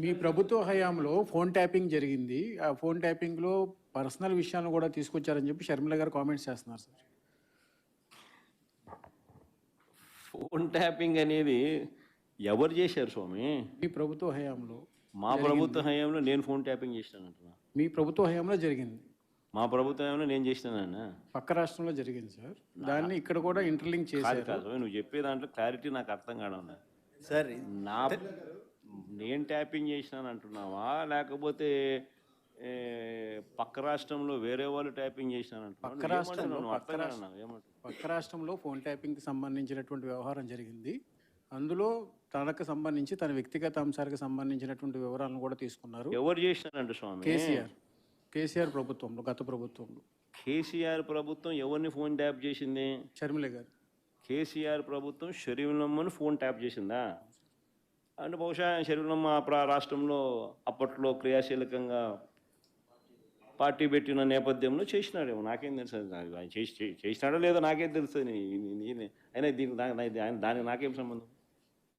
మీ ప్రభుత్వ హయాంలో phone tapping జరిగింది. ఆ ఫోన్ ట్యాపింగ్‌లో పర్సనల్ విషయాలను కూడా తీసుకొచ్చారని చెప్పి షర్మిల గారు కామెంట్స్ చేస్తున్నారు సార్. ఫోన్ ట్యాపింగ్ అనేది ఎవరు చేశారు స్వామి? మీ ప్రభుత్వ హయాంలో మా ప్రభుత్వ హయాంలో నేను ఫోన్ ట్యాపింగ్ చేసినానంటున్నా. మీ ప్రభుత్వ హయాంలో జరిగింది. మా ప్రభుత్వ హయాంలో నేను చేసినానన్నా. పక్క రాష్ట్రంలో జరిగింది సార్. దాన్ని ఇక్కడ కూడా ఇంటర్లింక్ కాదు చేశారు. కాదు నువ్వు చెప్పే దాంట్లో క్లారిటీ నాకు అర్థం కావడం సార్ నా నేను ట్యాపింగ్ చేసినాను అంటున్నావా లేకపోతే పక్క రాష్ట్రంలో వేరే వాళ్ళు ట్యాపింగ్ చేసినాను పక్క రాష్ట్రంలో ఫోన్ ట్యాపింగ్కి సంబంధించినటువంటి వ్యవహారం జరిగింది. అందులో తనకు సంబంధించి తన వ్యక్తిగత అంశాలకు సంబంధించినటువంటి వివరాలను కూడా తీసుకున్నారు. ఎవరు చేసినారంట స్వామి? కేసీఆర్ ప్రభుత్వంలో, గత ప్రభుత్వంలో. కేసీఆర్ ప్రభుత్వం ఎవరిని ఫోన్ ట్యాప్ చేసింది? షర్మిల గారు. కేసీఆర్ ప్రభుత్వం షర్మిలమ్మను ఫోన్ ట్యాప్ చేసిందా? అంటే బహుశా షర్మిలమ్మ రాష్ట్రంలో అప్పట్లో క్రియాశీలకంగా పార్టీ పెట్టిన నేపథ్యంలో చేసినాడేమో, నాకేం తెలుసు. చేసినాడో లేదో నాకేం తెలుస్తుంది. అయినా దానికి నాకేం సంబంధం?